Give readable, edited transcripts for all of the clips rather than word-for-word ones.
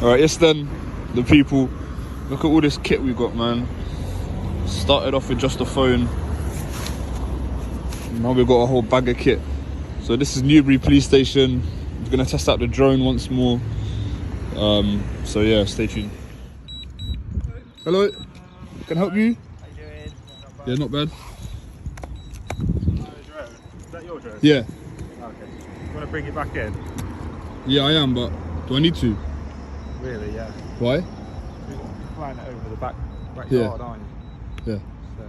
Alright, it's then the people. Look at all this kit we got, man. Started off with just a phone. Now we've got a whole bag of kit. So this is Newbury Police Station. We're gonna test out the drone once more. So yeah, stay tuned. Hello, can I help you? How you doing? Yeah, not bad. Is that your drone? Yeah. Okay. You want to bring it back in? Yeah, I am, but do I need to? Really, yeah. Why? You're flying it over the backyard, Yeah. aren't you? Yeah. So, do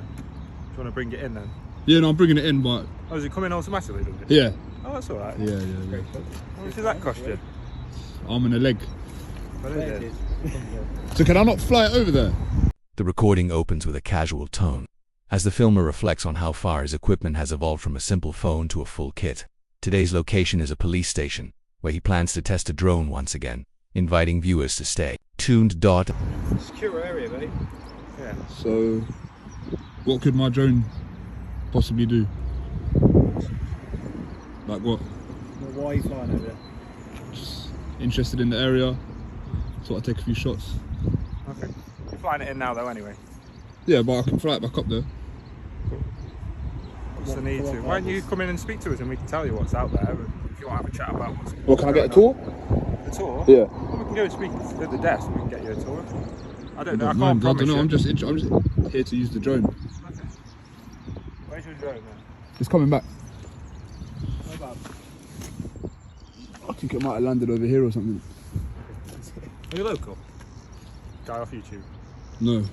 you want to bring it in then? Yeah, no, I'm bringing it in, but... Oh, does it come in automatically, does it? Yeah. Oh, that's alright. Yeah. How much does that cost you? Arm and a leg. What is it? So can I not fly it over there? The recording opens with a casual tone, as the filmer reflects on how far his equipment has evolved from a simple phone to a full kit. Today's location is a police station, where he plans to test a drone once again, inviting viewers to stay tuned. Secure area, mate. Yeah. So, what could my drone possibly do? Like what? Why are you flying over there? Just interested in the area. Thought I'd take a few shots. Okay. You're flying it in now, though, anyway. Yeah, but I can fly it back up there. What's the need to? Why don't you come in and speak to us and we can tell you what's out there if you want to have a chat about what's Well, can I get a tour? A tour? Yeah. Well, we can go and speak at the desk and we can get you a tour. I don't know, I No, can't promise you. I'm just here to use the drone. Okay. Where's your drone then? It's coming back. How about? I think it might have landed over here or something. Are you local? Guy off YouTube? No.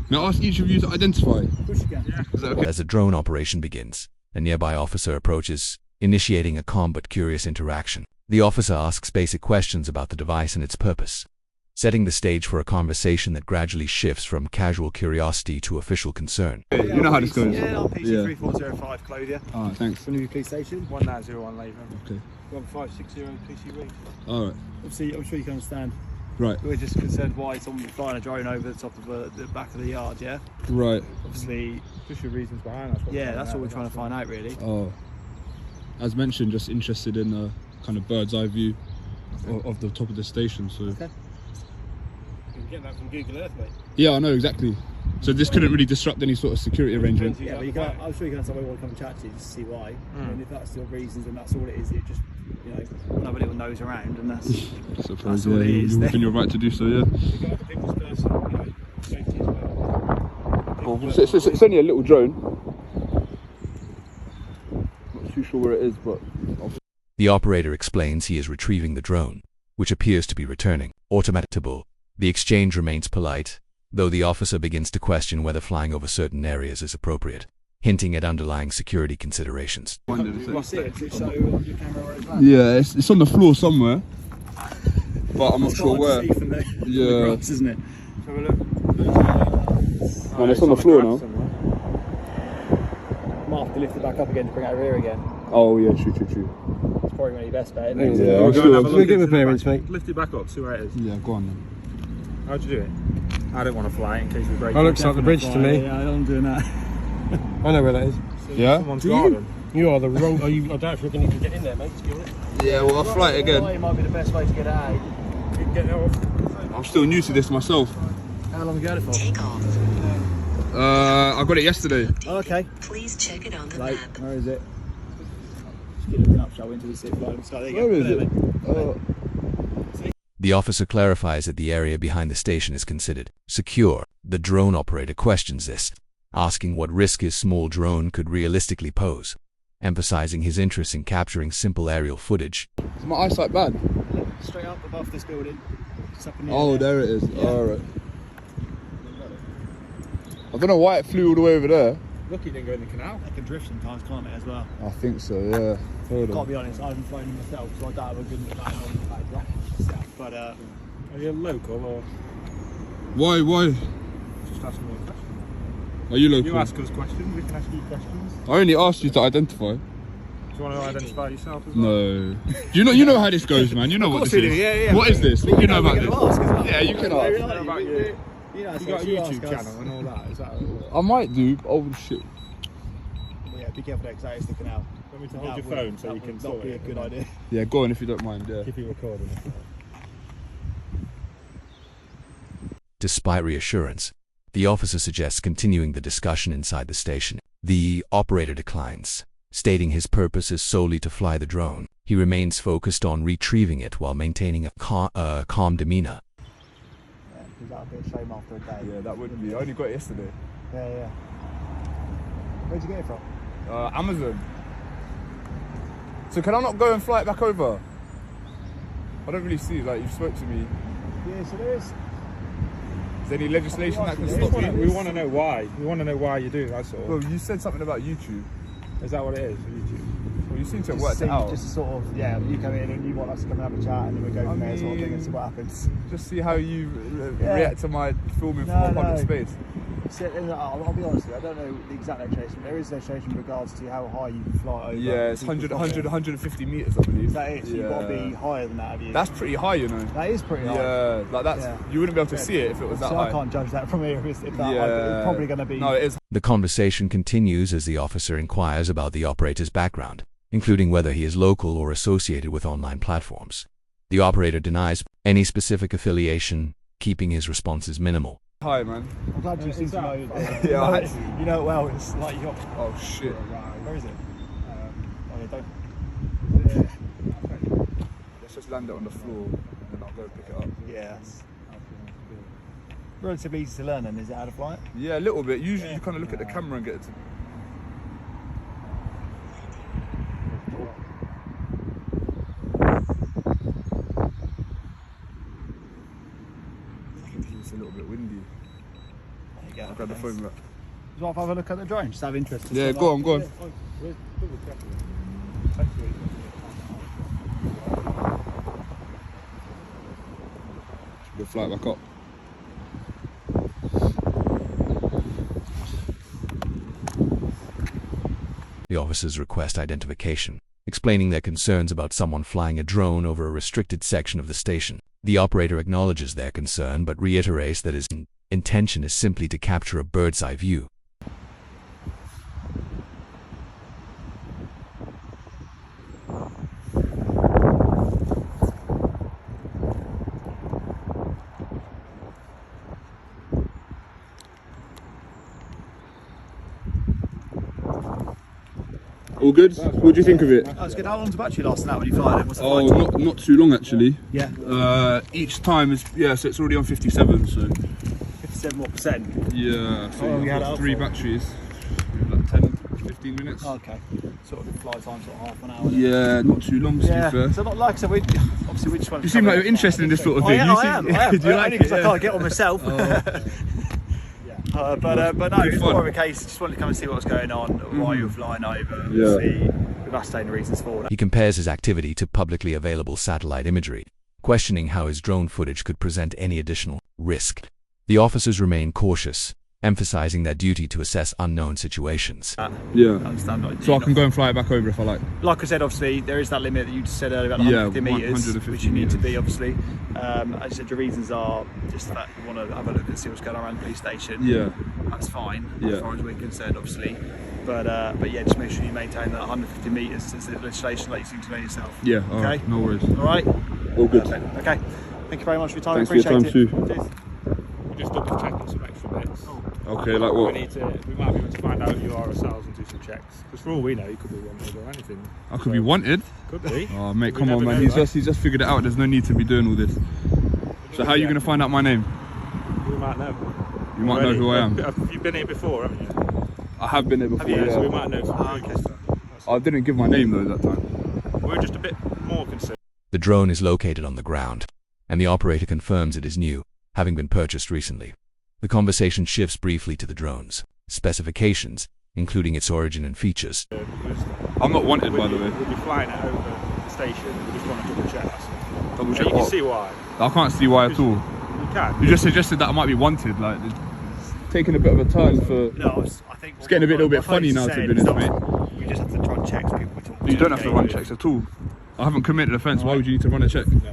Now ask each of you to identify. Push again. Yeah. Is that okay? As the drone operation begins, a nearby officer approaches, initiating a calm but curious interaction. The officer asks basic questions about the device and its purpose, setting the stage for a conversation that gradually shifts from casual curiosity to official concern. Hey, you know how this goes. Yeah, I'm PC3405, Claudia. Alright, thanks. From Newbury Police Station. 1901 Labour. Okay. 1560 PCW. Alright. Obviously, I'm sure you can understand. Right. We're just concerned why someone was flying a drone over the top of the back of the yard, yeah? Right. Obviously, Just your reasons behind us. yeah, that's what we're trying to find out, really. Oh. As mentioned, just interested in a kind of bird's eye view of the top of the station. So. Okay. You can get that from Google Earth, mate. Yeah, I know exactly. So this couldn't really disrupt any sort of security arrangement. Yeah, but you can, I'm sure you can understand why we want to come and chat to you just to see why. I mean, if that's your reasons and that's all it is, it just, you know, we'll have a little nose around and that's... I suppose, That's yeah, all it is you're then. within your right to do so, yeah. You've got the people's person, you know, safety as well. Well, it's only a little drone. Not too sure where it is, but... The operator explains he is retrieving the drone, which appears to be returning. Automatable. The exchange remains polite, though the officer begins to question whether flying over certain areas is appropriate, hinting at underlying security considerations. You see it? Does it show on your camera where it's at? Yeah, it's on the floor somewhere, but I'm not It's sure hard where. to see from the Yeah. grass, isn't it? Have a look. And it's on the floor now. Might have to lift it back up again to bring it over here again. Oh yeah, true. It's probably one of your best bet, isn't it? Yeah, We'll I'll go still- and have a I'll look still into the parents, back. mate. Lift it back up, see where it is. Yeah, go on then. How'd you do it? I don't want to fly it in case we break That it. looks like the bridge to me. Yeah, I'm doing that. I know where that is. Yeah? Someone's Do you? garden. You are the wrong. I doubt if we can even get in there, mate. To be honest. Yeah, well I'll fly it again. It might be the best way to get out. You can get it off. I'm still new to this myself. How long ago for? Take off. I got it yesterday. Oh, okay. Please check it on the Right, map. where is it? Just keep looking up, shall we, into the city light. So there you go. Where is Put it? in. The officer clarifies that the area behind the station is considered secure. The drone operator questions this, asking what risk his small drone could realistically pose, emphasizing his interest in capturing simple aerial footage. Is my eyesight bad? Straight up above this building. Just up in the Oh, air. there it is. Yeah. Alright. I don't know why it flew all the way over there. Lucky you didn't go in the canal. It can drift sometimes, can't it, as well? I think so, yeah. Hold Gotta on. be honest, I haven't flown them myself, so I doubt I couldn't have landed on the ground. But Are you local or Why? just asking me a question? Are you local? You ask us questions, we can ask you questions. I only asked you to identify. Do you want to identify yourself as well? No. You know how this goes, man. You know what course this we is. do, yeah. What is this? What do you know about we're this? gonna ask as well. Yeah, you can ask. Maybe What not. about you? You know, You so got a you YouTube ask us. channel and all that, is that what? I might do. Oh shit. Well, yeah, be careful there, because that is the canal. Want me to hold That your would- phone so that you can would sort not be a it? good idea. Yeah, go on if you don't mind. Yeah. Keep it recording. Despite reassurance, the officer suggests continuing the discussion inside the station. The operator declines, stating his purpose is solely to fly the drone. He remains focused on retrieving it while maintaining a calm demeanor. Yeah, because that would be a shame after a day. Yeah, that wouldn't be. I only got it yesterday. Yeah. Where'd you get it from? Amazon. So can I not go and fly it back over? I don't really see, like, you spoke to me. Yeah, so there is. Is there any legislation that can stop me? We want to know why. We want to know why you do, that's all. Well, you said something about YouTube. Is that what it is, YouTube? Well, you seem to have worked it out. Just sort of, yeah, you come in and you want us to come and have a chat and then we go from there sort of thing and see what happens. Just see how you react to my filming from a public space. See, I'll be honest with you, I don't know the exact legislation. There is legislation in regards to how high you can fly over. Yeah, it's 150 metres, I believe. That is, you've got to be higher than that, have you? That's pretty high, you know. That is pretty high. Yeah, like that's, you wouldn't be able to see it if it was that high. I can't judge that from here if that high, but it's probably going to be... No, it is. The conversation continues as the officer inquires about the operator's background, including whether he is local or associated with online platforms. The operator denies any specific affiliation, keeping his responses minimal. Hi, man. I'm glad you seem to know. Yeah, you know it well. It's like you're... Oh, shit. Where is it? Let's just land it on the floor and then I'll go pick it up. Yeah. Relatively easy to learn then, is it, how to fly it? Yeah, a little bit. Usually you kind of look at the camera and get it to... It's a little bit windy. There you go. I'll grab the phone back. Do you want to have a look at the drone? Just have interest. Yeah, go on, go on. We'll fly it back up. The officers request identification, explaining their concerns about someone flying a drone over a restricted section of the station. The operator acknowledges their concern but reiterates that his intention is simply to capture a bird's-eye view. All good? What do you think of it? That's good. How long's the battery lasting out when you fly it? What's the Oh, flight time? not too long actually. Yeah. Each time is, so it's already on 57, so. 57 what percent? Yeah, so long you've you had got it up 3 for? batteries, like 10, 15 minutes. Okay. Sort of flight time, sort of half an hour. Yeah, not too long to be fair. So not like I said, obviously we just want to... You seem like you're interested in this sort of thing. I am. Do you like it? Because I can't get on myself. But no, it's fun. more of a case, just wanted to come and see what was going on, why you were flying over, Yeah. see, we've ascertained the reasons for that. He compares his activity to publicly available satellite imagery, questioning how his drone footage could present any additional risk. The officers remain cautious, emphasizing their duty to assess unknown situations. Yeah. Understand what So I can go and fly it back over if I like. Like I said, obviously there is that limit that you just said earlier about the 150 metres, 150 which you need to metres. be obviously. As I said, the reasons are just that you want to have a look and see what's going on around the police station. Yeah. That's fine, Yeah. as far as we're concerned, obviously. But yeah, just make sure you maintain that 150 metres since the legislation like you seem to know yourself. Yeah, Okay. alright, no worries. All right. All good. Perfect. Okay. Thank you very much for your time. Thanks for your Appreciate time it. too. Cheers. We're just double checking some extra bits. Okay, like We what? might be able to find out who you are ourselves and do some checks. Because for all we know, you could be wanted or anything. I could be wanted? Could be. Oh mate, We come on never man, know, he's right? just figured it out, there's no need to be doing all this. So how are you going to find out my name? We might know. You might know who I am. You've been here before, haven't you? I have been here before, Yeah, so we yeah. might know from previous stuff. I didn't give my name though that time. We're just a bit more concerned. The drone is located on the ground, and the operator confirms it is new, having been purchased recently. The conversation shifts briefly to the drone's specifications, including its origin and features. I'm not wanted by the way. We'll be flying it over the station. We just want to double check. That's all. Double Yeah, check you can what? see why. I can't see why at all. You can. You just suggested that I might be wanted, like it's taking a bit of a turn for... No, I think It's getting a little bit funny now, to be honest, mate. We just have to try and check people we talk to. You don't have to run checks at all. I haven't committed offence, why would you need to run a check? No.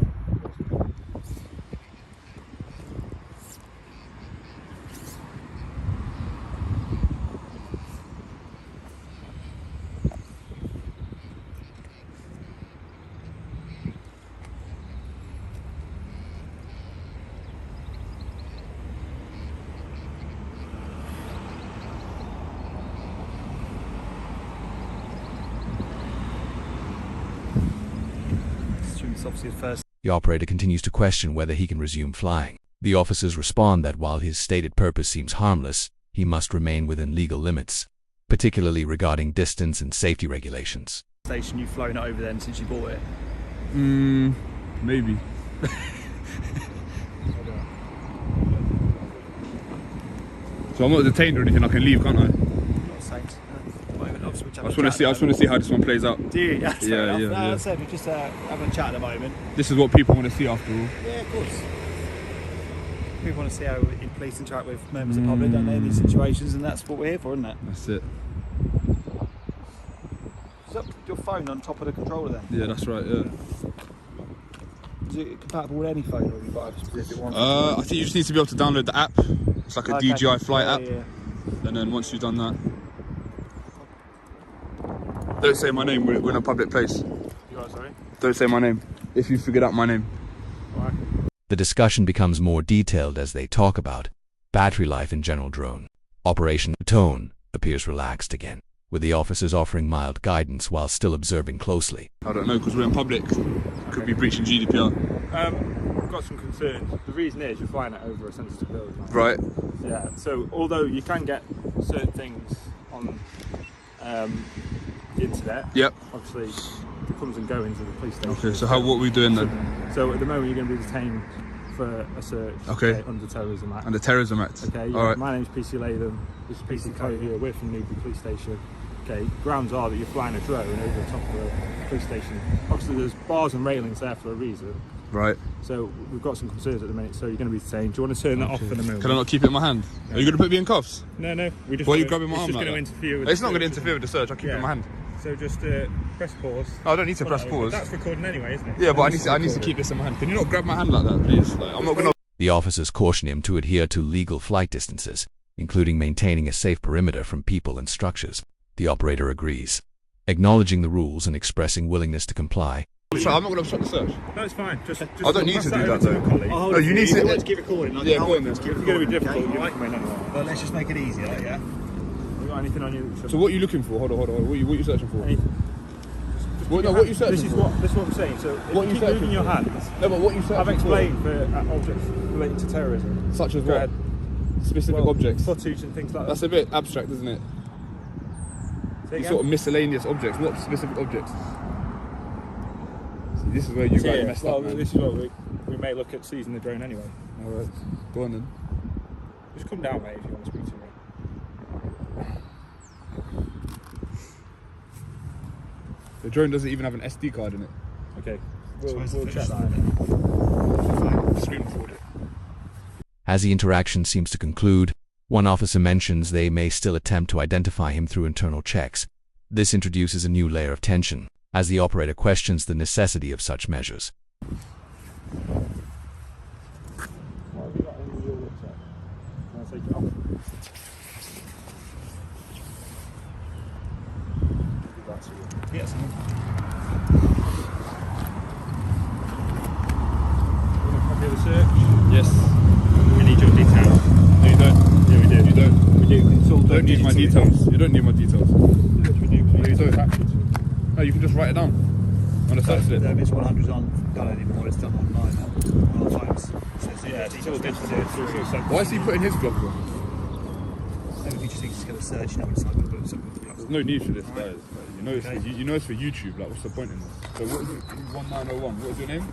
That's obviously the first. The operator continues to question whether he can resume flying. The officers respond that while his stated purpose seems harmless, he must remain within legal limits, particularly regarding distance and safety regulations. Station, you've flown it over then since you bought it? Maybe. So I'm not detained or anything, I can leave, can't I? Not safe. I just want to see how this one plays out. Do you? Yeah, yeah. I said we're just having a chat at the moment. This is what people want to see after all. Yeah, of course. People want to see how police interact with members of the public, don't they, in these situations, and that's what we're here for, isn't it? That's it. Is that your phone on top of the controller then? Yeah, that's right, yeah. Is it compatible with any phone, or have you got a specific one? I think you just need to be able to download the app. It's like a DJI Flight app. Yeah. And then once you've done that, don't say my name, we're in a public place. You are, sorry? Don't say my name, if you figured out my name. Alright. The discussion becomes more detailed as they talk about battery life in general drone. Operation tone appears relaxed again, with the officers offering mild guidance while still observing closely. I don't know, because we're in public. Could be breaching GDPR. We've got some concerns. The reason is you're flying it over a sensitive building. Right. Yeah, so although you can get certain things on the internet, yep. Obviously it comes and goes with the police station. Okay, so what are we doing then? So at the moment you're going to be detained for a search. Okay. Under Terrorism Act. Under Terrorism Act. Okay, yeah. Alright. My name's PC Latham, this is PC Covey, we're from Newbury Police Station. Okay, grounds are that you're flying a drone over the top of a police station. Obviously there's bars and railings there for a reason. Right. So we've got some concerns at the minute, so you're going to be detained. Do you want to turn that off in a moment? Can I not keep it in my hand? Yeah. Are you going to put me in cuffs? No. We just Why are you grabbing my arm It's just like going to interfere with It's not going to interfere with the search, I'll keep it in my hand. So just press pause. Oh, I don't need to press pause. That's recording anyway, isn't it? Yeah, but I need to keep this in my hand. Can you not grab my hand like that, please? Like, I'm not going to... The officers caution him to adhere to legal flight distances, including maintaining a safe perimeter from people and structures. The operator agrees, acknowledging the rules and expressing willingness to comply. I'm not going to obstruct the search. No, it's fine. Just I don't need to do that though. No, you need to... Let's keep recording. Yeah, go on then. It's going to be difficult. Okay, right. But let's just make it easier, yeah? You got anything on you? So what are you looking for? Hold on. What are you searching for? What are you searching for? This is what I'm saying. So what you keep moving your hands. No, but what are you searching for? I've explained for objects relating to terrorism. Such as what? Specific objects? Footage and things like that. That's a bit abstract, isn't it? These sort of miscellaneous objects. What specific objects? See, this is where you guys messed up, man. This is what we may look at seizing the drone anyway. Alright, go on then. Just come down, mate, if you want to speak to me. The drone doesn't even have an SD card in it. Okay, we'll check that. Screen record it. As the interaction seems to conclude, one officer mentions they may still attempt to identify him through internal checks. This introduces a new layer of tension, as the operator questions the necessity of such measures. What have you got in your rucksack? Can I take it off? Give that to you. Yes. You want a copy of the search? Yes. We need your details. No, you don't. Yeah, we do. You don't. We do. It's all You don't need my details. You don't need my details. Yes, we do. No, you don't. No, you can just write it down on a search slip. This 100's on done anymore. It's done online now. On phones. So Yeah, it's all digital. Why is he putting his gloves on? Maybe if you just think it's going to search, you know, it's like put something. There's no need for this, guys. Like, you know it's for YouTube. Like, what's the point in this? So what is it? 1901. What is your name?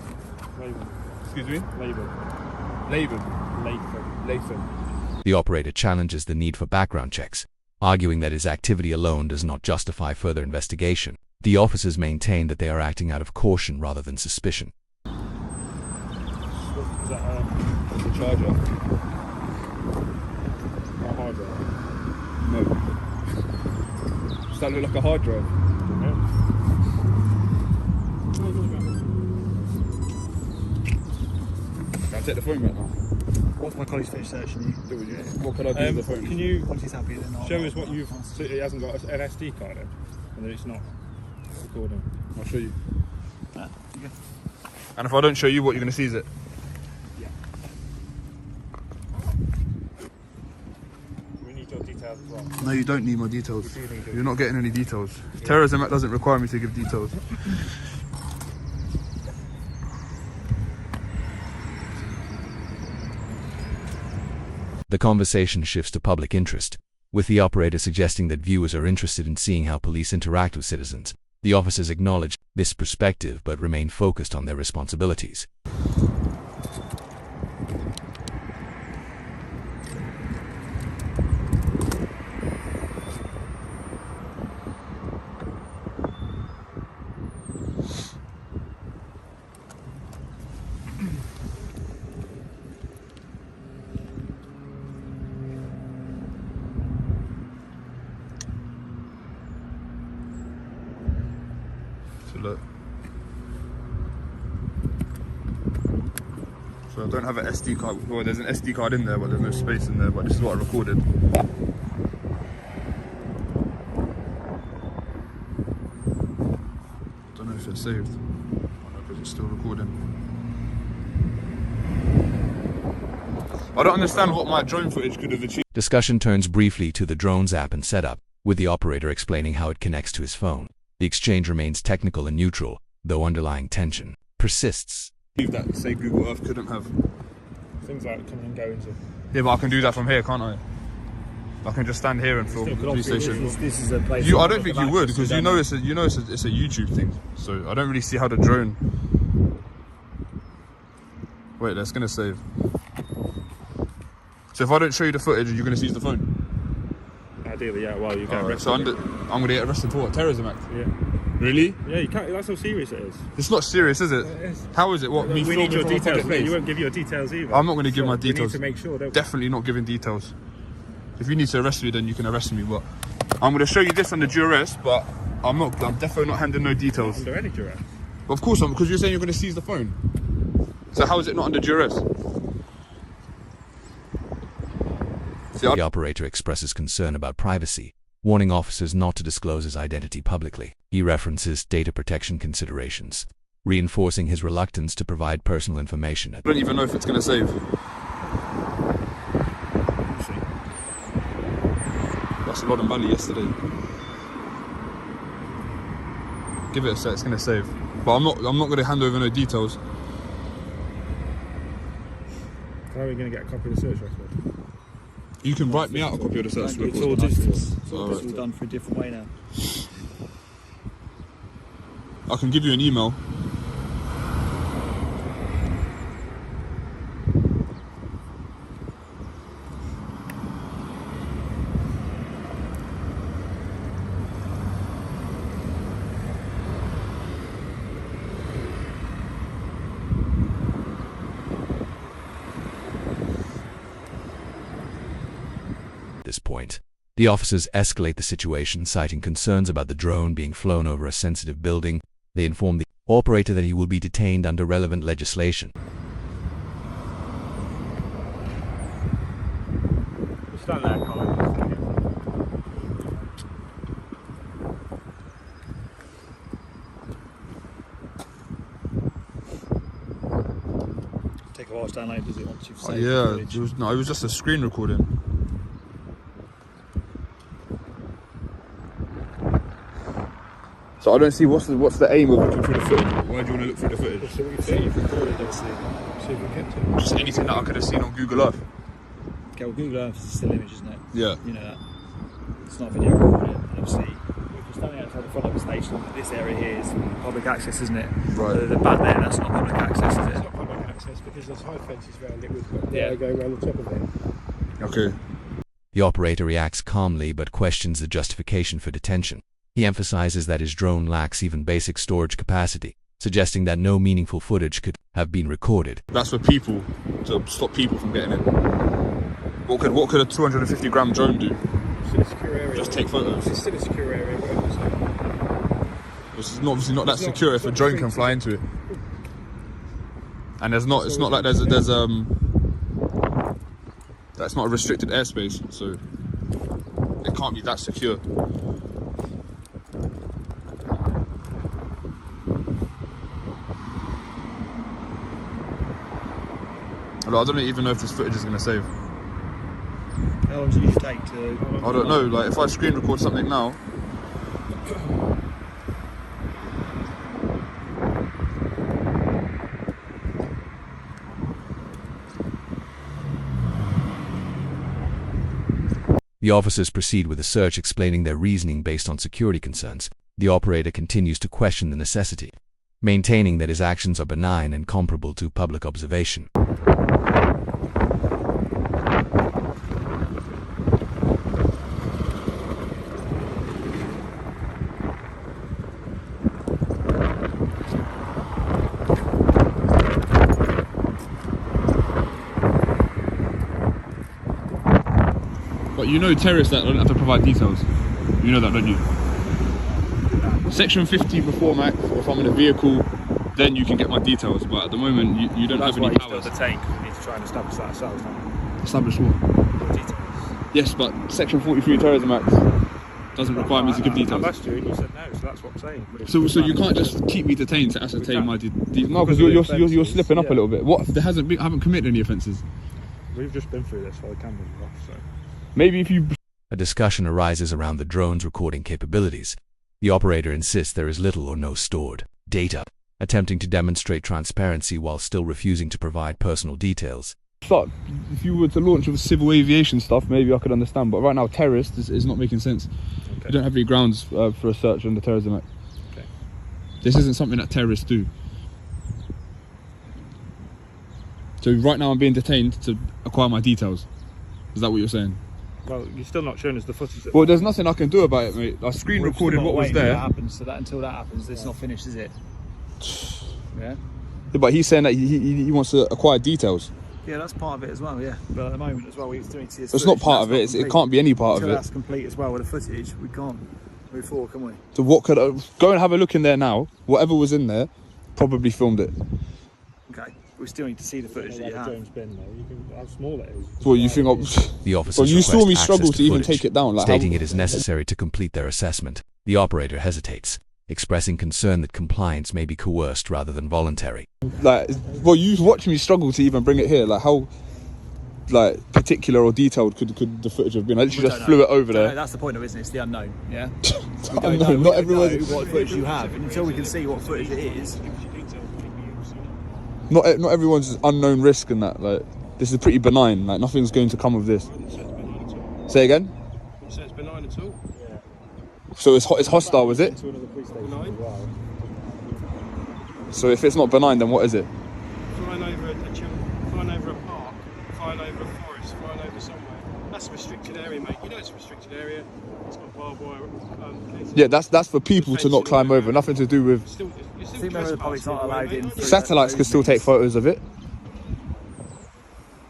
Latham. Excuse me? Latham. Latham. The operator challenges the need for background checks, arguing that his activity alone does not justify further investigation. The officers maintain that they are acting out of caution rather than suspicion. Is that The charger. a hard drive? No. Does that look like a hard drive? Can I take the phone back now? Once my colleague's finished searching you, Do you? What can I do with the phone? Can you once he's happy, then I'll show us what you've... So it hasn't got an SD card in, and that it's not recording. I'll show you. Okay. And if I don't show you, what, you're going to seize it? Yeah. We need your details as well. No, you don't need my details. You're not getting any details. Terrorism Act doesn't require me to give details. The conversation shifts to public interest, with the operator suggesting that viewers are interested in seeing how police interact with citizens. The officers acknowledge this perspective but remain focused on their responsibilities. Look. So I don't have an SD card. Well, there's an SD card in there, but there's no space in there. But this is what I recorded. I don't know if it's saved. I don't know if it's still recording. I don't understand what my drone footage could have achieved. Discussion turns briefly to the drone's app and setup, with the operator explaining how it connects to his phone. The exchange remains technical and neutral, though underlying tension persists. That, say, Google Earth couldn't have. Things like come and go into. Yeah, but I can do that from here, can't I? I can just stand here and film the police station. This is a place. I don't think you would, because you know it's a YouTube thing. So I don't really see how the drone. Wait, that's gonna save. So if I don't show you the footage, you're gonna seize the phone. Ideally, yeah. Well, you get arrested. So I'm gonna get arrested for what? Terrorism act. Yeah. Really? Yeah, you can't. That's how serious it is. It's not serious, is it? It is. How is it? What? Me We need filming your from a details. public place? You won't give your details either. I'm not going to give my We details. need to make sure. Don't we? Definitely not giving details. If you need to arrest me, then you can arrest me. But I'm going to show you this under duress. But I'm definitely not handing no details. Under any duress. Well, of course, because you're saying you're going to seize the phone. So how is it not under duress? The operator expresses concern about privacy, warning officers not to disclose his identity publicly. He references data protection considerations, reinforcing his reluctance to provide personal information. I don't even know if it's going to save. That's a lot of money yesterday. Give it a sec, it's going to save. But I'm not going to hand over no details. How are we going to get a copy of the search record? You can write me out a copy of the search record. It's all digital. It's Alright. all done through a different way now. I can give you an email. At this point, the officers escalate the situation, citing concerns about the drone being flown over a sensitive building. They inform the operator that he will be detained under relevant legislation. Stand there, Colin. Take a while to download, does it? Once you've saved the Yeah, footage? it was just a screen recording. So I don't see what's the aim of looking through the footage. Why do you want to look through the footage? So what you think you've recorded, let's see. See if we kept it. Just anything that I could have seen on Google Earth. Okay, well, Google Earth is a still image, isn't it? Yeah. You know that. It's not a video recording. And obviously, if you're standing outside the front of the station, this area here is public access, isn't it? Right. The back there, that's not public access, is It's it? not public access because there's high fences around it with Yeah. wire going around the top of it. Okay. The operator reacts calmly but questions the justification for detention. He emphasizes that his drone lacks even basic storage capacity, suggesting that no meaningful footage could have been recorded. That's for people, to stop people from getting in. What could a 250 gram drone do? It's still a secure area. Just take photos. It's still a secure area. Whatever, so. It's obviously not that It's not- secure it's if a not drone free can to- fly into it. And it's not like that's not a restricted airspace, so it can't be that secure. I don't even know if this footage is going to save. How long does it usually take to... I don't know, like if I screen record something now, The officers proceed with the search, explaining their reasoning based on security concerns. The operator continues to question the necessity, maintaining that his actions are benign and comparable to public observation. But you know terrorists that don't have to provide details. You know that, don't you? Section 50 before Max, if I'm in a vehicle, then you can get my details. But at the moment, you don't have any powers. That's why you're still detained, because we need to try and establish that ourselves, don't we? Establish what? Details. Yes, but Section 43 Terrorism Act doesn't require me to give details. I've asked you and you said no, so that's what I'm saying. So you can't just keep me detained to ascertain my details. No, because you're slipping up a little bit. What? I haven't committed any offences. We've just been through this while the cameras were off, so... Maybe if you... A discussion arises around the drone's recording capabilities. The operator insists there is little or no stored data, attempting to demonstrate transparency while still refusing to provide personal details. If you were to launch with civil aviation stuff, maybe I could understand. But right now, terrorist is not making sense. Okay. You don't have any grounds for a search under Terrorism Act. Okay. This isn't something that terrorists do. So right now I'm being detained to acquire my details. Is that what you're saying? Well, you're still not showing us the footage. Well, there's nothing I can do about it, mate. I screen We've recorded still what got was waiting there. till that happens, so that until that happens, it's not finished, is it? Yeah. Yeah, but he's saying that he wants to acquire details. Yeah, that's part of it as well. Yeah, but at the moment as well, we still need to see this. It's not part of it. It can't be any part Until of it. that's complete as well with the footage, we can't move forward, can we? So what could go and have a look in there now? Whatever was in there, probably filmed it. Okay, we still need to see the footage that you have. Drone's been there. You can, how small it is. Well, you think? The officers Well, you saw request me access struggle to even footage, take it down. Like stating it is necessary to complete their assessment. The operator hesitates, expressing concern that compliance may be coerced rather than voluntary. Well, you watch me struggle to even bring it here. Like how, particular or detailed could the footage have been? I literally just flew it over there. That's the point of it, isn't it? It's the unknown. Yeah. Unknown, not everyone. What footage you have, and until we can see what footage it is. Not everyone's unknown risk and that. Like this is pretty benign. Like nothing's going to come of this. Say again. So it's benign at all? So it's hostile, was it? Benign? So if it's not benign, then what is it? Flying over flying over a park, flying over a forest, flying over somewhere. That's a restricted area, mate. You know it's a restricted area. It's got barbed wire. Yeah, that's for people to not climb over. Nothing to do with. You're still I think the public's not allowed in. Satellites can still take photos of it.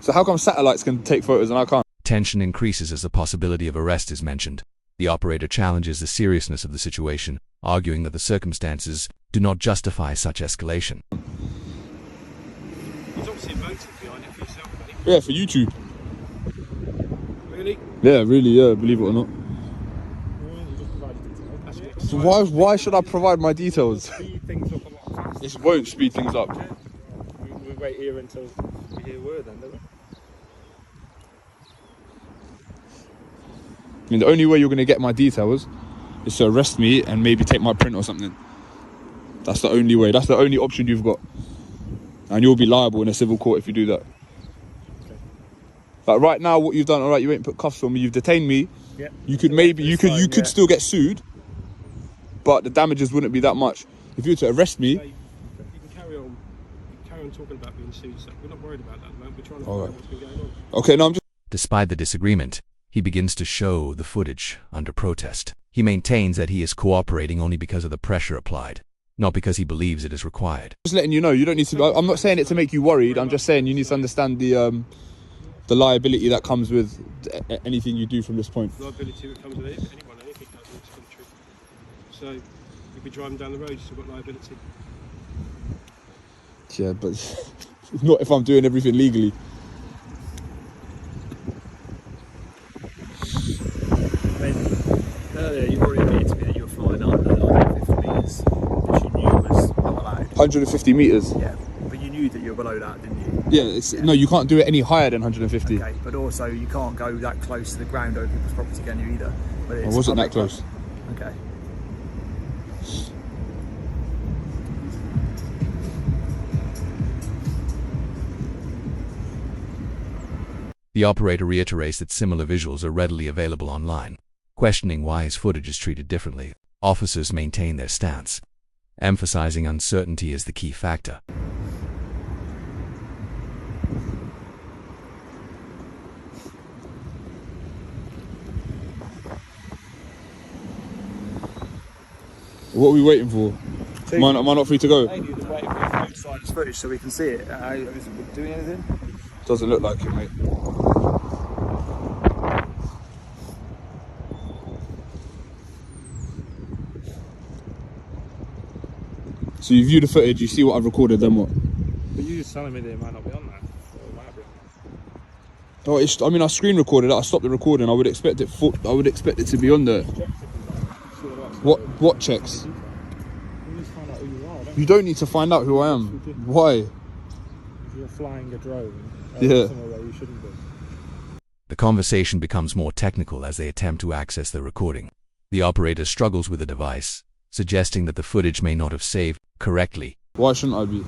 So how come satellites can take photos and I can't? Tension increases as the possibility of arrest is mentioned. The operator challenges the seriousness of the situation, arguing that the circumstances do not justify such escalation. There's obviously a motive behind it for yourself, mate. Yeah, for YouTube. Really? Yeah, really, yeah, believe it or not. So why should I provide my details? Speed things up a lot faster. This won't speed things up. We wait here until we hear word then, don't we? I mean, the only way you're going to get my details is to arrest me and maybe take my print or something. That's the only way. That's the only option you've got. And you'll be liable in a civil court if you do that. Okay. Like right now, what you've done, all right, you ain't put cuffs on me, you've detained me. Yeah. You could maybe, you could still get sued, but the damages wouldn't be that much. If you were to arrest me... You can carry on talking about being sued. So we're not worried about that, man. We're trying to All find out right. what's been going on. Okay, no, I'm just... Despite the disagreement, he begins to show the footage under protest. He maintains that he is cooperating only because of the pressure applied, not because he believes it is required. Just letting you know, you don't need to... I'm not saying it to make you worried, I'm just saying you need to understand the liability that comes with anything you do from this point. Liability that comes with anyone, anything does in this country. So you'll be driving down the road, you've still got liability. Yeah, but not if I'm doing everything legally. I mean, earlier you already admitted to me that you were flying under 150 metres, which you knew was not allowed. 150 metres. Yeah, but you knew that you were below that, didn't you? Yeah, no, you can't do it any higher than 150. Okay, but also you can't go that close to the ground over people's property, can you either? But I it's wasn't that public close. Okay. The operator reiterates that similar visuals are readily available online. Questioning why his footage is treated differently, officers maintain their stance, emphasizing uncertainty as the key factor. What are we waiting for? Am I not free to go? Maybe just waiting for your phone to sign this footage so we can see it. Is it doing anything? Doesn't look like it, mate. So you view the footage, you see what I've recorded, then what? But you just telling me that it might not be on there. Or it might be. Oh, I mean, I screen recorded it. I stopped the recording. I would expect it. I would expect it to be on there. What checks? You need to find out who you are, don't You don't need to find out who I am. Why? you? You're flying a drone Yeah. somewhere where you shouldn't be. The conversation becomes more technical as they attempt to access the recording. The operator struggles with the device, suggesting that the footage may not have saved correctly. Why shouldn't I be?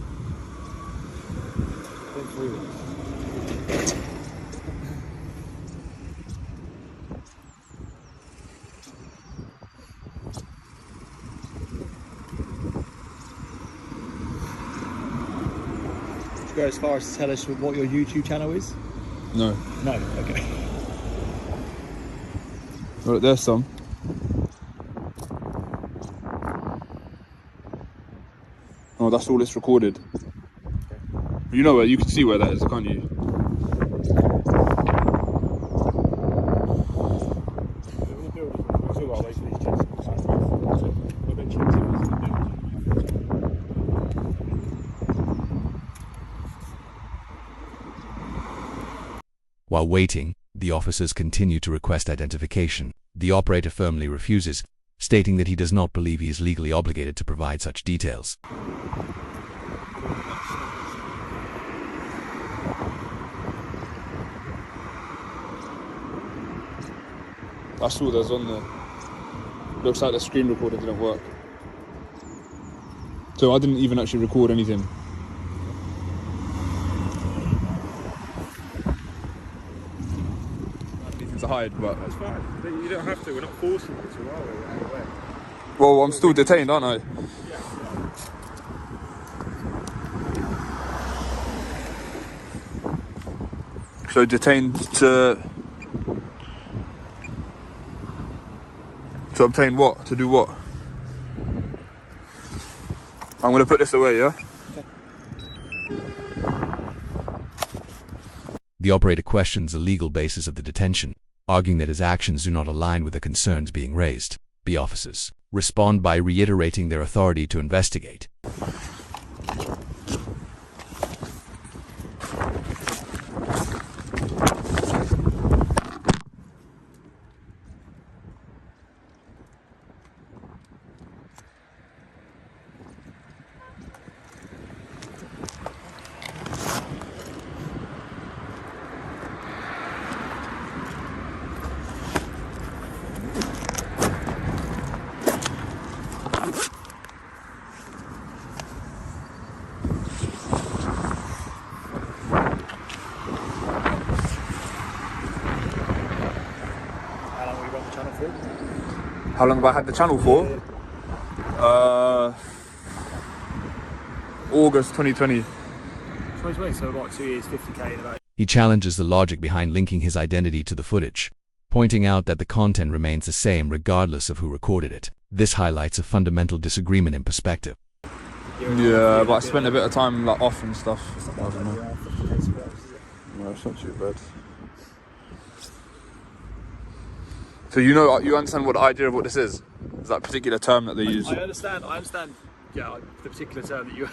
Go as far as to tell us what your YouTube channel is? No. No, okay. Look, there's some. Oh, that's all it's recorded. You know where, you can see where that is, can't you? While waiting, the officers continue to request identification. The operator firmly refuses, stating that he does not believe he is legally obligated to provide such details. That's all there's on there. Looks like the screen recorder didn't work. So I didn't even actually record anything. To hide, but That's fine. You don't have to. We're not forcing you to, are we? Anyway. well, I'm still detained, aren't I? So detained to obtain what? To do what? I'm gonna put this away, yeah? The operator questions the legal basis of the detention, arguing that his actions do not align with the concerns being raised. The officers respond by reiterating their authority to investigate. How long have I had the channel for? August 2020. 2020, so about 2 years, 50k in about. He challenges the logic behind linking his identity to the footage, pointing out that the content remains the same regardless of who recorded it. This highlights a fundamental disagreement in perspective. Yeah, but I spent a bit of time like off and stuff. I don't know. No, it's not too bad. So you understand what the idea of what this is? It's that particular term that they use. I understand. Yeah, the particular term that you.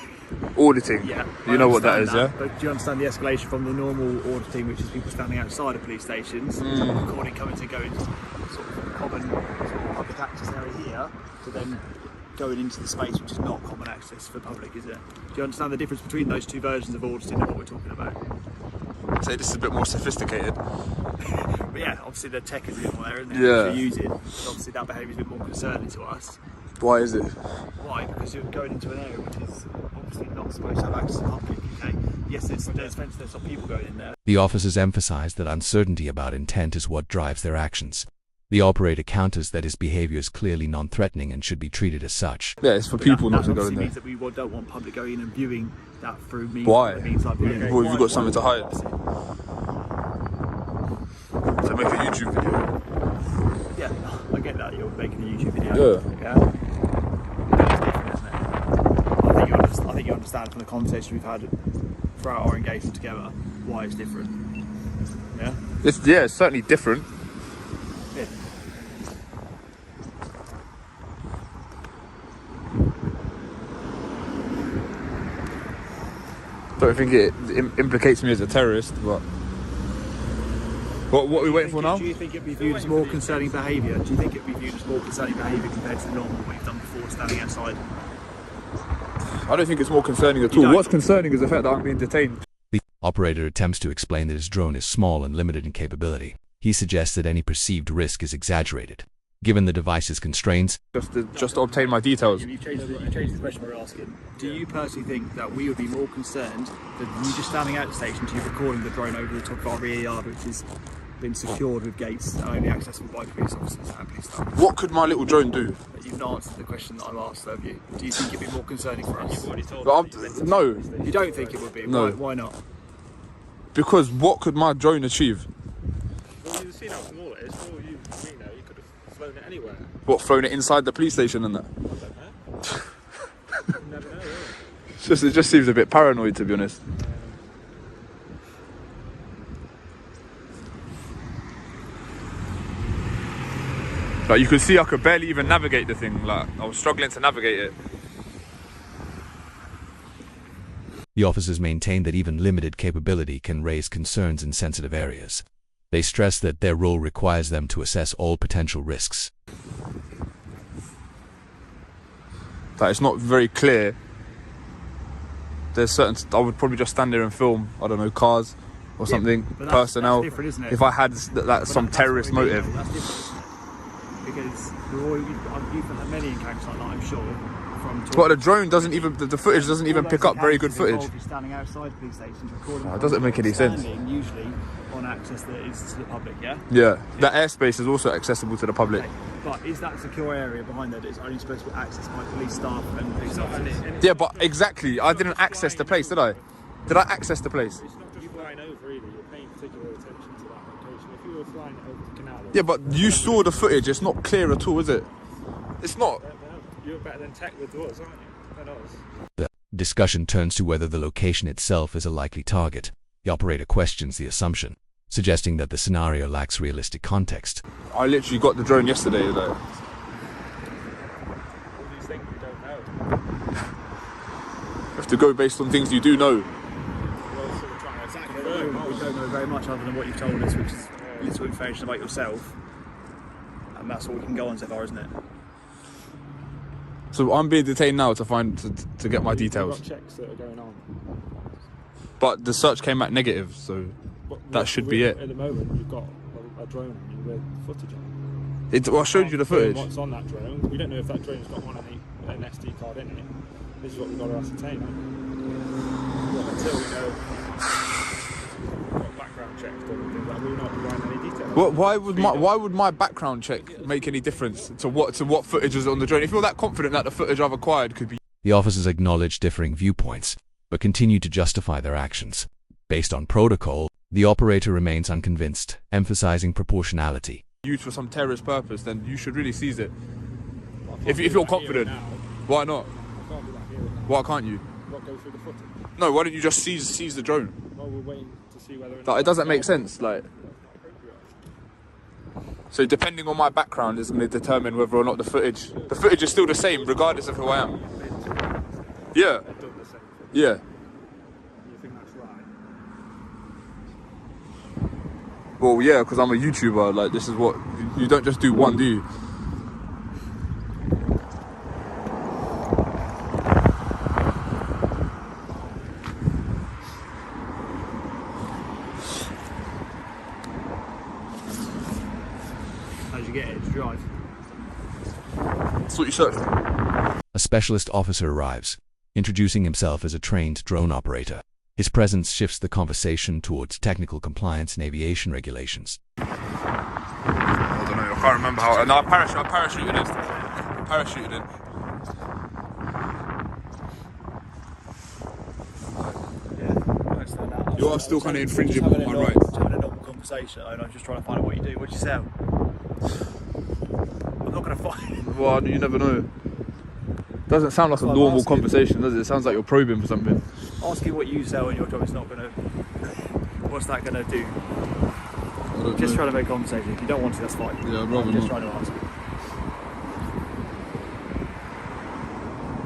Auditing. Yeah. You know what that is, yeah? But do you understand the escalation from the normal auditing, which is people standing outside of police stations, recording, coming to go into sort of common sort of public access area here, to then going into the space which is not common access for public, is it? Do you understand the difference between those two versions of auditing and what we're talking about? I'd say this is a bit more sophisticated. But yeah, obviously the tech is a bit more there, isn't it? Yeah. To use it. Obviously that behaviour is a bit more concerning to us. Why is it? Why? Because you're going into an area which is obviously not supposed to have access to the public, okay? Yes, there's fence, there's some people going in there. The officers emphasize that uncertainty about intent is what drives their actions. The operator counters that his behavior is clearly non-threatening and should be treated as such. Yeah, it's for people not to go in there. Means that we don't want public going in and viewing that through means. Why? Means like Well, have you got something to hide? To make a YouTube video. Yeah, I get that you're making a YouTube video. Yeah. But it's different, isn't it? I think you understand from the conversation we've had throughout our engagement together why it's different. Yeah. It's certainly different. Yeah. Don't think it implicates me as a terrorist, but what are we waiting for now? Do you think it'd be viewed as more concerning behaviour? Do you think it'd be viewed as more concerning behaviour compared to the normal what you've done before, standing outside? I don't think it's more concerning at You all. don't? What's concerning is the fact that I'm being detained. The operator attempts to explain that his drone is small and limited in capability. He suggests that any perceived risk is exaggerated. Given the device's constraints, Just to obtain my details. You've changed the question we're asking. Do you personally think that we would be more concerned than you just standing out the station to you recording the drone over the top of our rear yard, which has been secured with gates and only accessible by police officers and police staff? What could my little drone do? But you've not answered the question that I've asked of you. Do you think it'd be more concerning for us? No, You don't think it would be? No. Why not? because what could my drone achieve? Well, you've seen how small it is. For all you know, you could have flown it anywhere. What, thrown it inside the police station and that? I don't know. You never know, really. It just seems a bit paranoid, to be honest. Like, you could see I could barely even navigate the thing. Like, I was struggling to navigate it. the officers maintain that even limited capability can raise concerns in sensitive areas. They stress that their role requires them to assess all potential risks. That it's not very clear. There's certain... I would probably just stand there and film, I don't know, cars or something, personnel. That's different, isn't it? If I had some terrorist motive. That's different. Because you've had many encounters like that, I'm sure. But the drone doesn't even... The footage doesn't even pick up very good footage. You're standing outside police stations recording. Oh, it doesn't make any sense. Usually on access that is to the public, yeah? Yeah, the airspace is also accessible to the public. Okay. But is that secure area behind there that is only supposed to be accessed by police staff and police officers? Yeah, but exactly. I didn't access the place, did I? Did I access the place? It's not just flying over either, you're paying particular attention to that location. If you were flying over the canal... Yeah, but you saw the footage. It's not clear at all, is it? It's not. You're better than tech with us, aren't you? Than us. The discussion turns to whether the location itself is a likely target. The operator questions the assumption, suggesting that the scenario lacks realistic context. I literally got the drone yesterday, though. All these things we don't know. You have to go based on things you do know. We're sort of trying to Exactly. We don't know very much other than what you've told us, which is little information about yourself. And that's all we can go on so far, isn't it? So I'm being detained now to get my We've details. got checks that are going on. But the search came back negative, so that should be it. At the moment, you've got a drone on you with footage on I showed you the footage. What's on that drone? We don't know if that drone's got an SD card in it. This is what we've got to ascertain. Well, until we know what background checks done and things like that, we're not providing any details. Why would my background check make any difference to what footage is on the drone? If you're that confident that the footage I've acquired could be... The officers acknowledge differing viewpoints, but continue to justify their actions. Based on protocol, the operator remains unconvinced, emphasizing proportionality. used for some terrorist purpose, then you should really seize it. If you're confident, why not? I can't do that here and now. Why can't you? Not go through the footage. No, why don't you just seize the drone? Well, we're waiting to see whether or not... Like, it doesn't make sense. Like, so depending on my background is going to determine whether or not the footage is still the same, regardless of who I am. Yeah, They've done the same thing. yeah. You think that's right? Well, yeah, because I'm a YouTuber. Like, this is what you don't just do one, do you? How'd you get it to drive? That's what you searched for. A specialist officer arrives, introducing himself as a trained drone operator. His presence shifts the conversation towards technical compliance and aviation regulations. I don't know, I can't remember how. No, I parachuted in. Parachuted in. Yeah. You are still kind of infringing on my rights. Just having a normal conversation, and I'm just trying to find out what you do. What do you sell? I'm not going to find. Well, you never know. Doesn't sound like a normal conversation, does it? It sounds like you're probing for something. Asking what you sell and your job is not going to. What's that going to do? Just trying to make conversation. If you don't want to, that's fine. Yeah, I'd rather I'm just not. trying to ask.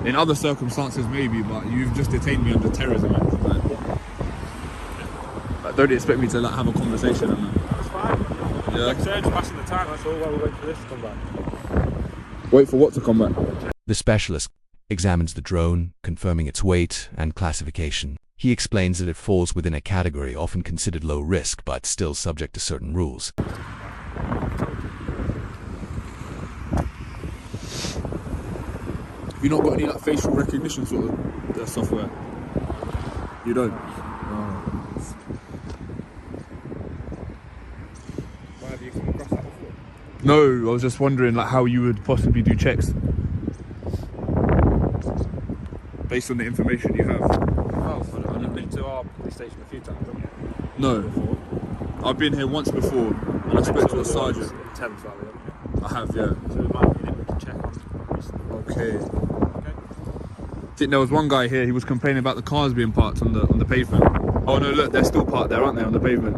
In other circumstances, maybe, but you've just detained me under terrorism act. Like, don't expect me to like have a conversation on that. That's fine. Yeah. Just passing the time, that's all while we're waiting for this to come back. Wait for what to come back? The specialist examines the drone, confirming its weight and classification. He explains that it falls within a category often considered low risk, but still subject to certain rules. Have you not got any like facial recognition sort of software? You don't? Why have you come across that before? No, I was just wondering like how you would possibly do checks based on the information you have. Oh, you've been to our police station a few times, haven't you? No, Before. I've been here once before and I spoke to a sergeant. In Thames Valley, haven't you? I have, yeah. So it might be that we can check on. Okay. Okay. I think there was one guy here. He was complaining about the cars being parked on the pavement. Oh no, look, they're still parked there, aren't they, on the pavement?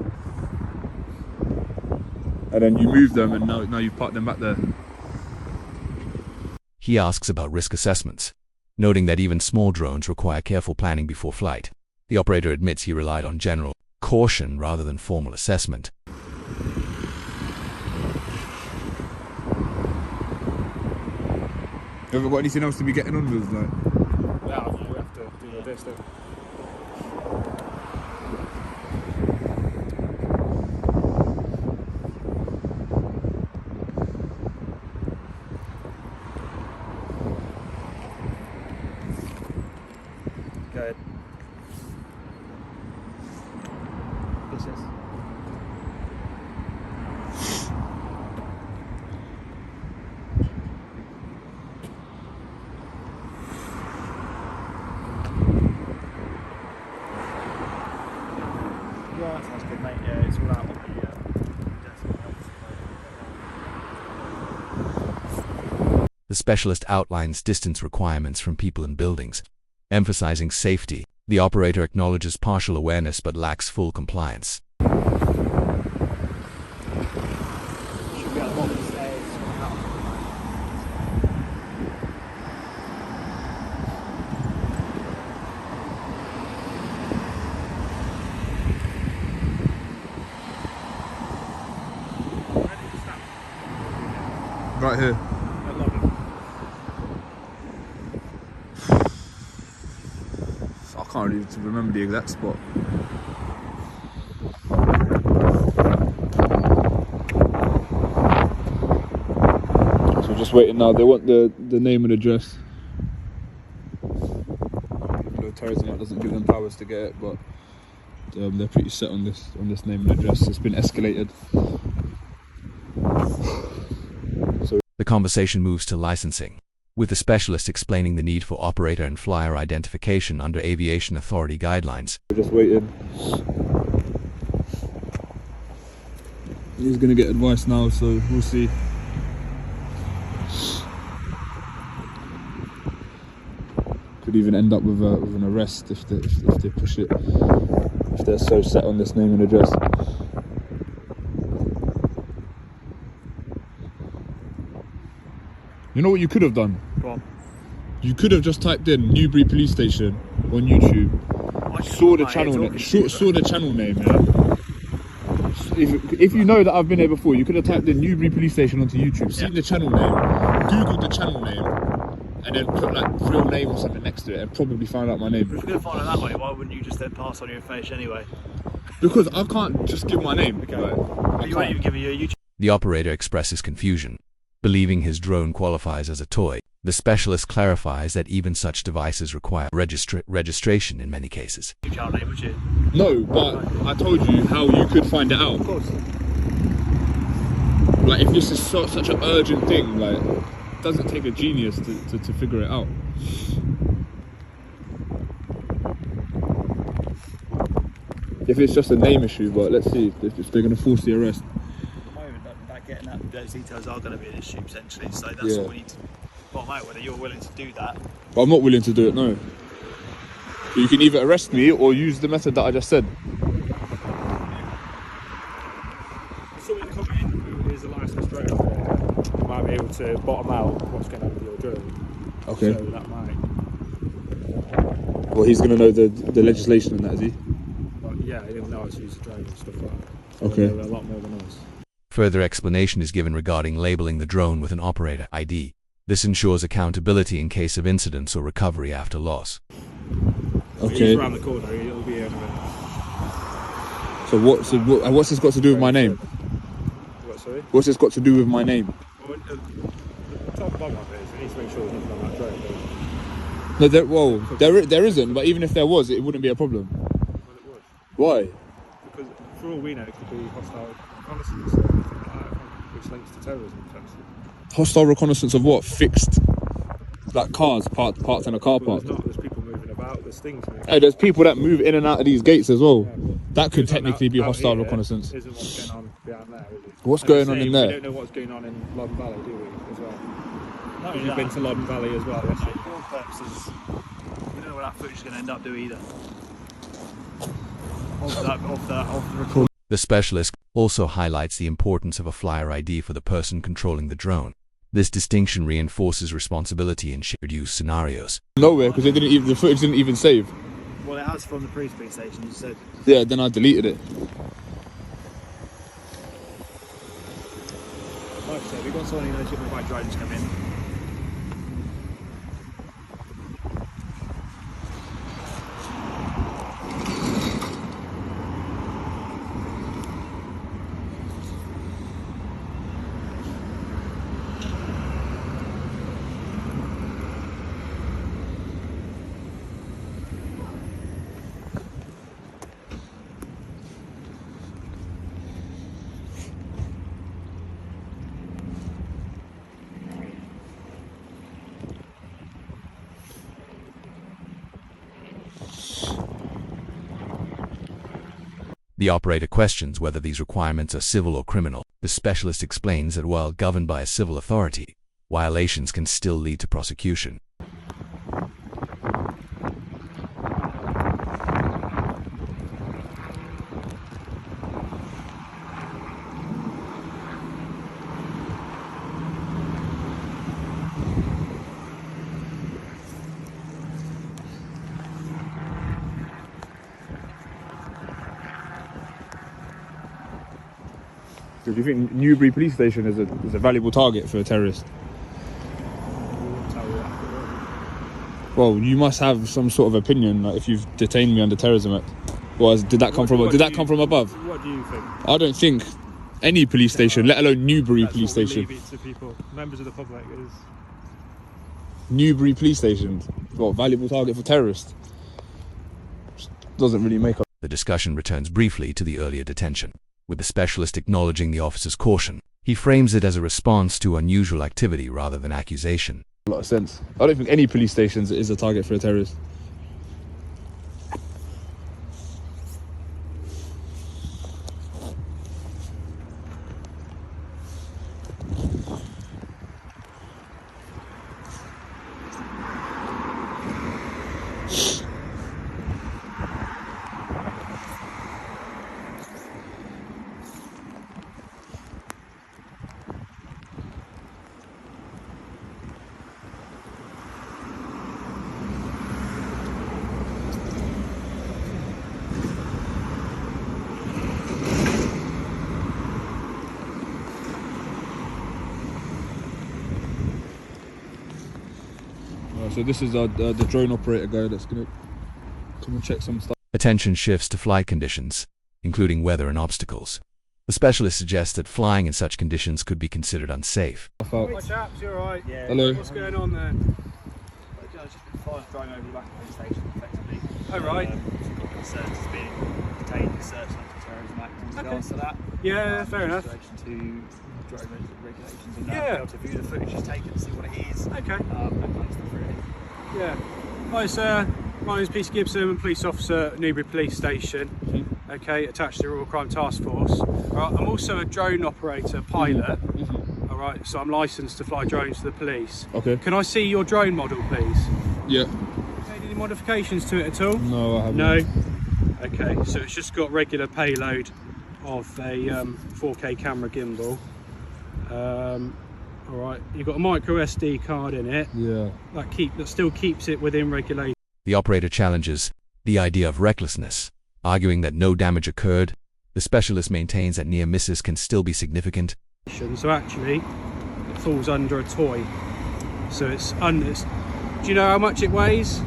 And then you move them, and now you've parked them back there. He asks about risk assessments, noting that even small drones require careful planning before flight. The operator admits he relied on general caution rather than formal assessment. You ever got anything else to be getting on with, like? Yeah, we have to deal with this, don't we? Go ahead. Yes, yes. Yeah, that sounds good, mate. Yeah, it's all out on the definitely helps. The specialist outlines distance requirements from people and buildings, emphasizing safety. The operator acknowledges partial awareness but lacks full compliance. Should be at the bottom of the stairs. Right here. I love it. I can't really remember the exact spot. So we're just waiting now. They want the name and address. Even though Terrorism Act doesn't give them powers to get it, but they're pretty set on this name and address. It's been escalated. The conversation moves to licensing, with the specialist explaining the need for operator and flyer identification under aviation authority guidelines. We're just waiting. He's going to get advice now, so we'll see. Could even end up with an arrest if they push it, if they're so set on this name and address. You know what you could have done? Go on. You could have just typed in Newbury Police Station on YouTube, saw the channel name, saw the channel name, yeah? If you know that I've been here before, you could have typed in Newbury Police Station onto YouTube, seen the channel name, googled the channel name, and then put like real name or something next to it and probably find out my name. If you're going to find it that way, why wouldn't you just then pass on your information anyway? Because I can't just give my name. Okay. Like, I You won't can't. even give me your YouTube. The operator expresses confusion, believing his drone qualifies as a toy. The specialist clarifies that even such devices require registration in many cases. You can't name, would you? No, but I told you how you could find it out. Of course. Like, if this is such an urgent thing, like, it doesn't take a genius to figure it out. If it's just a name issue, but let's see if they're going to force the arrest. At the moment, getting those details are going to be an issue potentially, so that's what we need to bottom out, whether you're willing to do that. But I'm not willing to do it, no. You can either arrest me or use the method that I just said. Something coming is a licensed drone operator. You might be able to bottom out what's going on with your drone. Okay. So that might. Well, he's going to know the legislation and that, is he? But yeah, he'll know how to use a drone and stuff like that. Okay. He'll know a lot more than us. Further explanation is given regarding labeling the drone with an operator ID. This ensures accountability in case of incidents or recovery after loss. If he's around the corner, he'll be in a minute. So what's this got to do with my name? What, sorry? What's this got to do with my name? Well, the top and bottom of it is it needs to make sure there's nothing on that drone. No, there isn't. But even if there was, it wouldn't be a problem. Well, it would. Why? Because for all we know, it could be hostile reconnaissance or anything like that, which links to terrorism potentially. Hostile reconnaissance of what? Fixed, like cars parked in a car Well, park. there's people moving about. There's things moving. Hey, there's people that move in and out of these gates as well. Yeah, That could what's going on technically be out hostile here reconnaissance. Isn't what's going on behind there, is it? What's Like you going on say, in there? We don't know what's going on in Loddon Valley, do we? As well. Not You've been to Loddon Valley as well, haven't you? For all purposes, we don't know where that footage is going to end up doing either. Of the record. The specialist also highlights the importance of a flyer ID for the person controlling the drone. This distinction reinforces responsibility in shared use scenarios. Nowhere, because the footage didn't even save. Well, it has from the police station, you said. Yeah, then I deleted it. Like I said, we've got someone who knows what white drones come in. The operator questions whether these requirements are civil or criminal. The specialist explains that while governed by a civil authority, violations can still lead to prosecution. Do you think Newbury police station is a valuable target for a terrorist? Well, you must have some sort of opinion, like if you've detained me under Terrorism Act. Well, did that come from above? What do you think? I don't think any police station, let alone Newbury police station. Leave it to people, members of the public. Is Newbury police station, what, valuable target for terrorists? Doesn't really make up. The discussion returns briefly to the earlier detention, with the specialist acknowledging the officer's caution. He frames it as a response to unusual activity rather than accusation. A lot of sense. I don't think any police station is a target for a terrorist. So this is the drone operator guy that's going to come and check some stuff. Attention shifts to flight conditions, including weather and obstacles. The specialist suggests that flying in such conditions could be considered unsafe. Hi chaps, you alright? Yeah. Hello. What's going on there? I've just been flying over the back of the police station effectively. Oh right. Got concerns as being detained, searched under terrorism act in regards to that. Yeah, fair enough. In relation to drone regulations and that. Yeah. Be able to view the footage is taken, see what it is. Okay. That kind of stuff really. Yeah. Hi sir, my name's Peter Gibson, I'm a police officer at Newbury Police Station. Okay, attached to the Royal Crime Task Force. Right, I'm also a drone operator, pilot. Alright, so I'm licensed to fly drones to the police. Okay. Can I see your drone model, please? Yeah. Made any modifications to it at all? No, I haven't. No? Okay, so it's just got regular payload of a 4K camera gimbal. Alright, you've got a micro SD card in it. Yeah. That still keeps it within regulation. The operator challenges the idea of recklessness, arguing that no damage occurred. The specialist maintains that near misses can still be significant. So actually, it falls under a toy. So it's under. Do you know how much it weighs?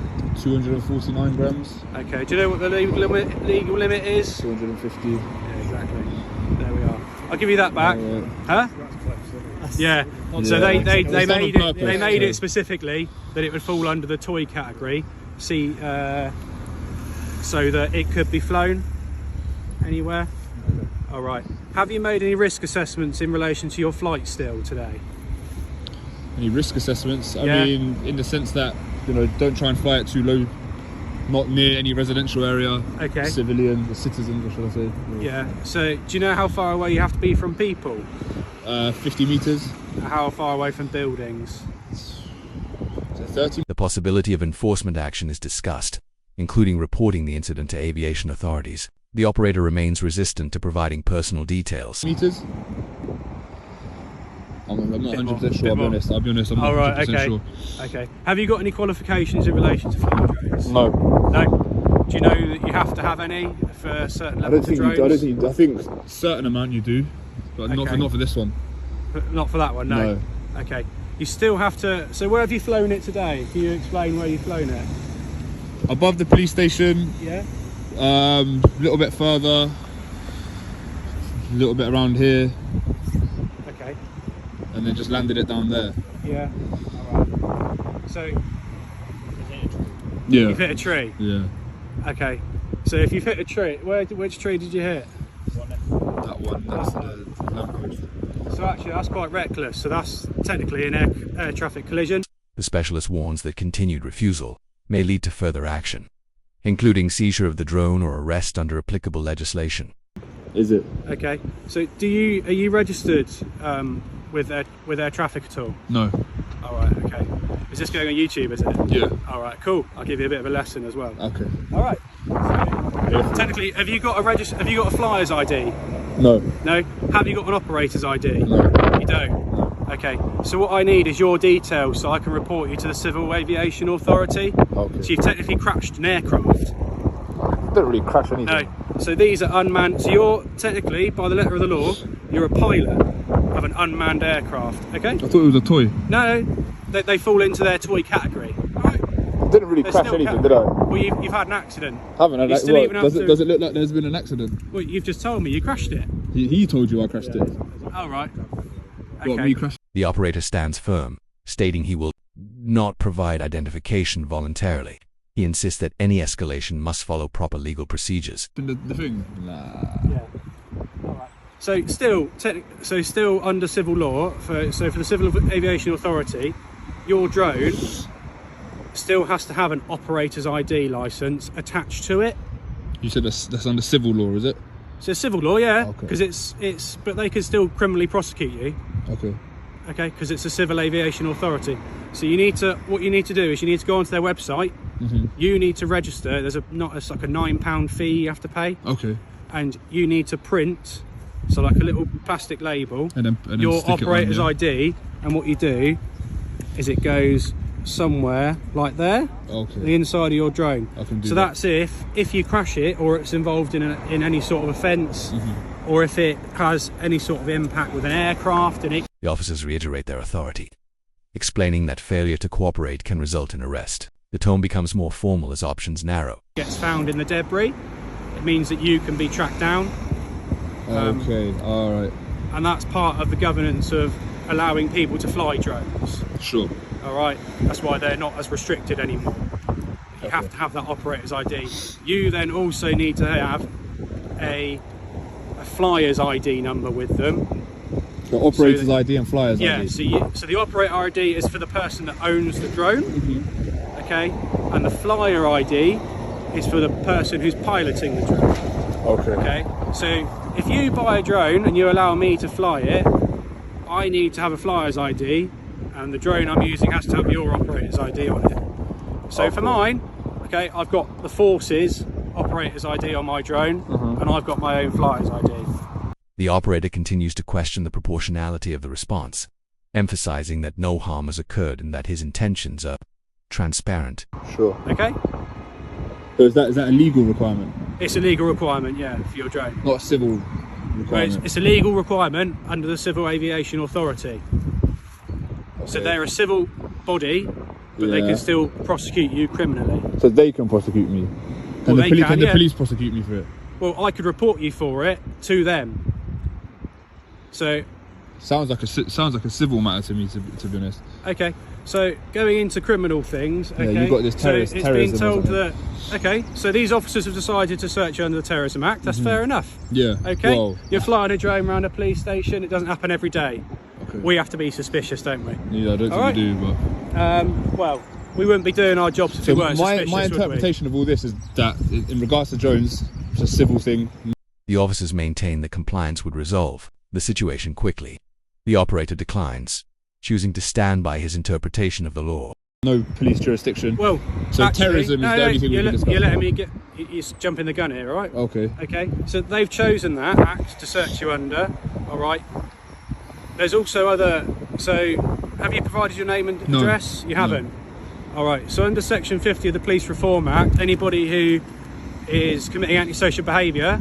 249 grams. Okay. Do you know what the legal limit is? 250. Yeah, exactly. There we are. I'll give you that back. Huh? Yeah. So Yeah. they It's done on made it. purpose, They made so- it specifically that it would fall under the toy category. See, so that it could be flown anywhere. All right. Have you made any risk assessments in relation to your flight still today? Any risk assessments? I Yeah. mean, in the sense that, you know, don't try and fly it too low, not near any residential area. Okay. Civilian, citizens, what should I say? Yeah. So do you know how far away you have to be from people? 50 meters. How far away from buildings? So 30 The possibility of enforcement action is discussed, including reporting the incident to aviation authorities. The operator remains resistant to providing personal details. meters. I'm not 100% sure. Bit I'll be more. honest. I'm not All right. 100% Okay. sure. Okay. Have you got any qualifications in relation to flying drones? No. No. Do you know that you have to have any for a certain I level don't think. of drones? I don't think. I think certain amount you do, but Okay. not for this one. But not for that one. No. No. Okay. You still have to. So where have you flown it today? Can you explain where you've flown it? Above the police station, Yeah. a little bit further, a little bit around here, Okay. and then just landed it down there. Yeah. All right. So Yeah. you've hit a tree. Yeah. Okay. So if you've hit a tree, which tree did you hit? That one. That's the lamppost. So actually that's quite reckless. So that's technically an air traffic collision. The specialist warns that continued refusal may lead to further action, including seizure of the drone or arrest under applicable legislation. Is it? Okay. So are you registered with air traffic at all? No. All right. Okay. Is this going on YouTube? Is it? Yeah. All right. Cool. I'll give you a bit of a lesson as well. Okay. All right. Technically, have you got a flyer's ID? No. No. Have you got an operator's ID? No. You don't. Okay. So what I need is your details so I can report you to the Civil Aviation Authority. Okay. So you've technically crashed an aircraft. Don't really crash anything. No. So these are unmanned. So you're technically, by the letter of the law, you're a pilot of an unmanned aircraft. Okay. I thought it was a toy. No. They fall into their toy category. All right. Didn't really They crash still anything, count. did I? Well, you've had an accident. Haven't I? You Like, still what, even have does to- it look like there's been an accident? Well, you've just told me you crashed it. He told you I crashed it. Oh, right. What, Okay. me crashed? The operator stands firm, stating he will not provide identification voluntarily. He insists that any escalation must follow proper legal procedures. The thing? Nah. Yeah. All right. So still under civil law, for the Civil Aviation Authority, your drone still has to have an operator's ID license attached to it. You said that's under civil law, is it? So civil law, yeah, Okay. because it's but they can still criminally prosecute you, Okay. okay, because it's a Civil Aviation Authority. So what you need to do is you need to go onto their website. You need to register. It's like a £9 fee you have to pay, Okay. and you need to print, so like a little plastic label, And then your stick it on, operator's yeah. ID, and what you do is it goes somewhere like there, the Okay. inside of your drone. I can do So that. that's if you crash it, or it's involved in any sort of offence, or if it has any sort of impact with an aircraft, and it The officers reiterate their authority, explaining that failure to cooperate can result in arrest. The tone becomes more formal as options narrow. gets found in the debris, it means that you can be tracked down. Okay, alright. And that's part of the governance of allowing people to fly drones. Sure. All right, that's why they're not as restricted anymore. You have to have that operator's ID. You then also need to have a flyer's ID number with them. The operator's ID and flyer's Yeah, ID. so the operator ID is for the person that owns the drone, okay, and the flyer ID is for the person who's piloting the drone. Okay, so if you buy a drone and you allow me to fly it, I need to have a flyer's ID, and the drone I'm using has to have your operator's ID on it. So for mine, okay, I've got the Force's operator's ID on my drone, and I've got my own flyer's ID. The operator continues to question the proportionality of the response, emphasizing that no harm has occurred and that his intentions are transparent. Sure. Okay? So is that a legal requirement? It's a legal requirement, yeah, for your drone. Not a civil Well, requirement? it's a legal requirement under the Civil Aviation Authority. So they're a civil body, but they can still prosecute you criminally. So they can prosecute me? Well, they can, Can the yeah. police prosecute me for it? Well, I could report you for it to them. So, Sounds like a civil matter to me, to be honest. okay, so going into criminal things, okay, you've got this so it's terrorism been or told something. that, okay, so these officers have decided to search you under the Terrorism Act, that's fair enough. Yeah. Okay, Well, you're flying a drone around a police station, it doesn't happen every day. okay. We have to be suspicious, don't we? Yeah, I don't All think we do, but... Well, we wouldn't be doing our jobs if So we weren't suspicious, my would we? interpretation of all this is that, in regards to drones, it's a civil thing. The officers maintain that compliance would resolve the situation quickly. The operator declines, choosing to stand by his interpretation of the law. No police jurisdiction. Well, So actually, terrorism is the only thing we can discuss. You're letting me get... You're jumping the gun here, right? Okay. Okay, so they've chosen that act to search you under, all right? There's also other... So, have you provided your name and No. address? You No. haven't? All right, so under Section 50 of the Police Reform Act, anybody who is committing antisocial behaviour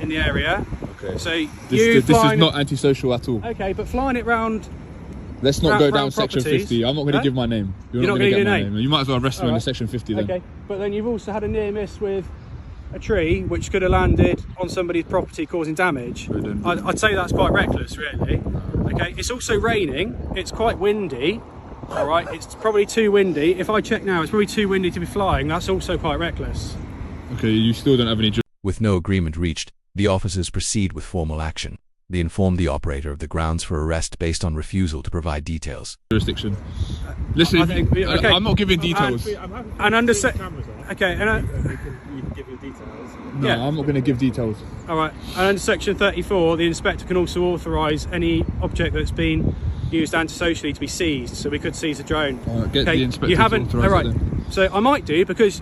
in the area... Okay. So, This is not antisocial at all. Okay, but flying it round... Let's not go down round Section properties. 50. I'm not going to Huh? give my name. You're not going gonna to give get my your name? You might as well arrest me All under right. Section 50 then. Okay, but then you've also had a near miss with a tree which could have landed on somebody's property causing damage. I'd say that's quite reckless, really. Okay, it's also raining, it's quite windy, all right, it's probably too windy. If I check now, it's probably too windy to be flying, that's also quite reckless. Okay, you still don't have any With no agreement reached, the officers proceed with formal action. They inform the operator of the grounds for arrest based on refusal to provide details. jurisdiction. Listen, okay. I'm not giving details. I'm happy And under to se- see the cameras on. Okay, and You can give your details. No, yeah. I'm not going to give details. all right, and under Section 34, the inspector can also authorise any object that's been used antisocially to be seized, so we could seize a drone. All right, get the inspector you to haven't, authorise all right, it then. so I might do, because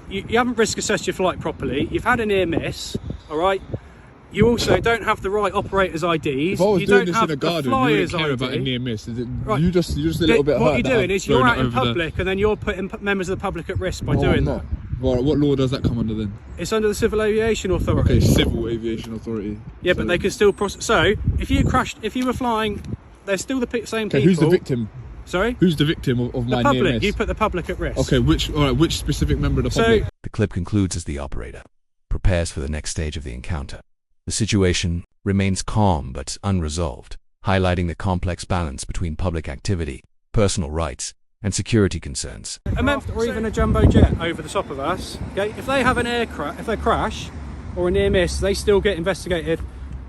you haven't risk assessed your flight properly, you've had a near miss, all right, you also don't have the right operator's IDs. If I was you doing don't this have in a garden, you flyer's wouldn't care about a ID. near miss. Right. You're just a little bit hurt. What you're that doing I've is you're thrown out it in over the- public, and then you're putting members of the public at risk by No, doing I'm that. not. Well, what law does that come under then? It's under the Civil Aviation Authority. Okay, Civil Aviation Authority. Yeah, but they can still so if you were flying, they're still the same people. Okay, who's the victim? Sorry? Who's the victim of The my near public. miss? You put the public at risk. Okay, which specific member of the public? The clip concludes as the operator prepares for the next stage of the encounter. The situation remains calm but unresolved, highlighting the complex balance between public activity, personal rights, and security concerns. Or even a jumbo jet over the top of us. Okay, if they have an if they crash or a near miss, they still get investigated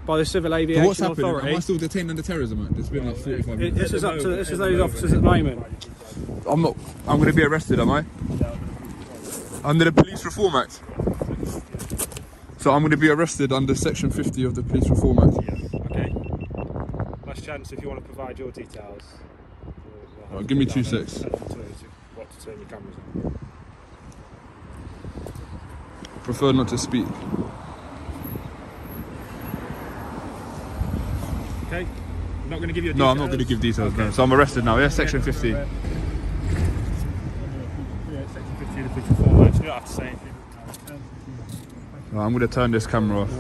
by the Civil Aviation So what's happening? Authority. Am I still detained under terrorism act? It's been like 45 minutes. This is up to those officers at the moment. I'm going to be arrested, am I? Under the Police Reform Act. So I'm going to be arrested under Section 50 of the Police Reform Act. Okay. Last chance if you want to provide your details. Right, give me 2 secs. What to turn your cameras on. Prefer not to speak. Okay. I'm not going to give you. No, I'm not going to give details. No. So I'm arrested now. Yeah, Section 50. Yeah, Section 50 of the Police Reform Act. You don't have to say anything. Right, I'm going to turn this camera off.